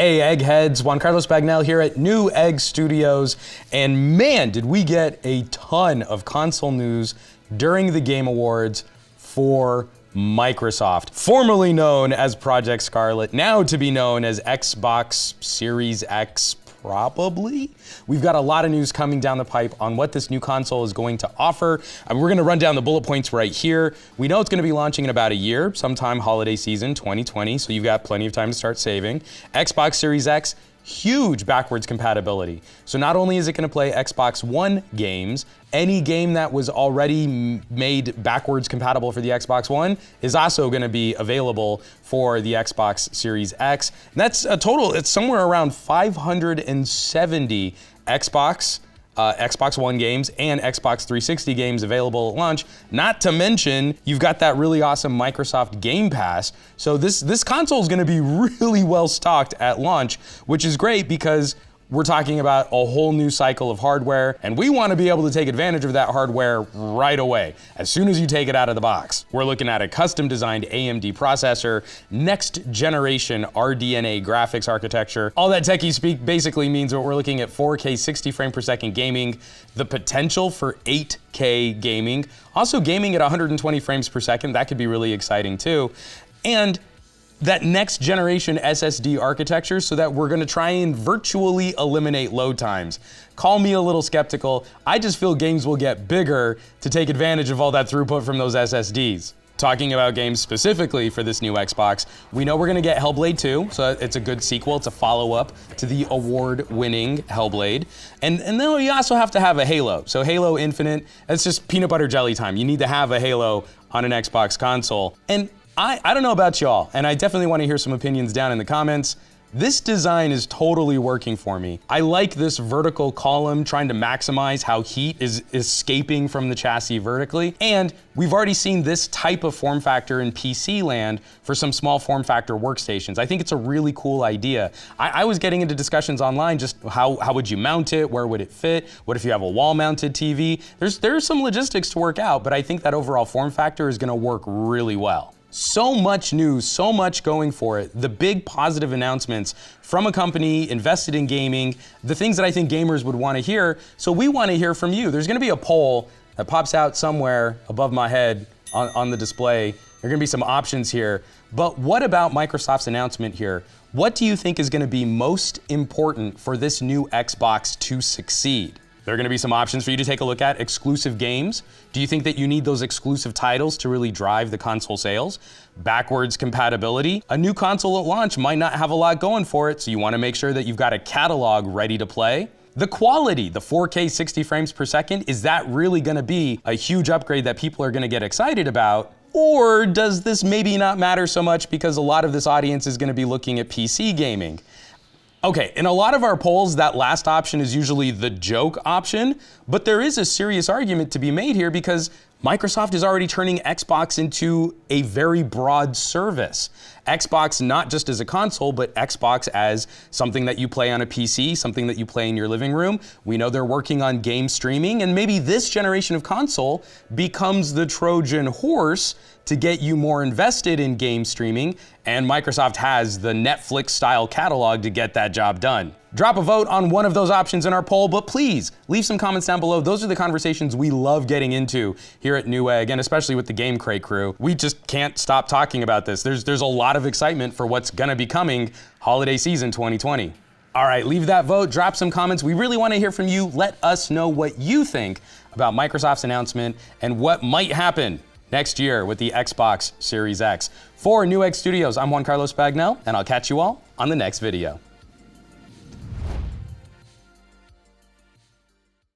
Hey Eggheads, Juan Carlos Bagnell here at Newegg Studios, and man, did we get a ton of console news during the Game Awards for Microsoft, formerly known as Project Scarlet, now to be known as Xbox Series X, probably. We've got a lot of news coming down the pipe on what this new console is going to offer. We're going to run down the bullet points right here. We know it's going to be launching in about a year, sometime holiday season 2020, so you've got plenty of time to start saving. Xbox Series X, huge backwards compatibility. So not only is it going to play Xbox One games, any game that was already made backwards compatible for the Xbox One is also going to be available for the Xbox Series X. And that's a total, it's somewhere around 570 Xbox One games and Xbox 360 games available at launch. Not to mention, you've got that really awesome Microsoft Game Pass. So this console is going to be really well stocked at launch, which is great because we're talking about a whole new cycle of hardware, and we want to be able to take advantage of that hardware right away, as soon as you take it out of the box. We're looking at a custom-designed AMD processor, next-generation RDNA graphics architecture. All that techie speak basically means that we're looking at 4K 60 frame per second gaming, the potential for 8K gaming, also gaming at 120 frames per second. That could be really exciting too. And that next generation SSD architecture so that we're gonna try and virtually eliminate load times. Call me a little skeptical. I just feel games will get bigger to take advantage of all that throughput from those SSDs. Talking about games specifically for this new Xbox, we know we're gonna get Hellblade 2, so it's a good sequel. It's a follow-up to the award-winning Hellblade. And then we also have to have a Halo. So Halo Infinite, that's just peanut butter jelly time. You need to have a Halo on an Xbox console. And I don't know about y'all, and I definitely want to hear some opinions down in the comments. This design is totally working for me. I like this vertical column trying to maximize how heat is escaping from the chassis vertically. And we've already seen this type of form factor in PC land for some small form factor workstations. I think it's a really cool idea. I was getting into discussions online, just how would you mount it? Where would it fit? What if you have a wall mounted TV? There's some logistics to work out, but I think that overall form factor is gonna work really well. So much news, so much going for it. The big positive announcements from a company invested in gaming, the things that I think gamers would want to hear. So we want to hear from you. There's going to be a poll that pops out somewhere above my head on the display. There are going to be some options here. But what about Microsoft's announcement here? What do you think is going to be most important for this new Xbox to succeed? There are going to be some options for you to take a look at. Exclusive games. Do you think that you need those exclusive titles to really drive the console sales? Backwards compatibility. A new console at launch might not have a lot going for it, so you want to make sure that you've got a catalog ready to play. The quality, the 4K 60 frames per second, is that really going to be a huge upgrade that people are going to get excited about? Or does this maybe not matter so much because a lot of this audience is going to be looking at PC gaming? Okay, in a lot of our polls, that last option is usually the joke option, but there is a serious argument to be made here because Microsoft is already turning Xbox into a very broad service. Xbox not just as a console, but Xbox as something that you play on a PC, something that you play in your living room. We know they're working on game streaming, and maybe this generation of console becomes the Trojan horse to get you more invested in game streaming, and Microsoft has the Netflix-style catalog to get that job done. Drop a vote on one of those options in our poll, but please leave some comments down below. Those are the conversations we love getting into here at Newegg, and especially with the Game Crate crew. We just can't stop talking about this. There's a lot of excitement for what's gonna be coming holiday season 2020. All right, leave that vote, drop some comments. We really wanna hear from you. Let us know what you think about Microsoft's announcement and what might happen next year with the Xbox Series X. For Newegg Studios, I'm Juan Carlos Bagnell, and I'll catch you all on the next video.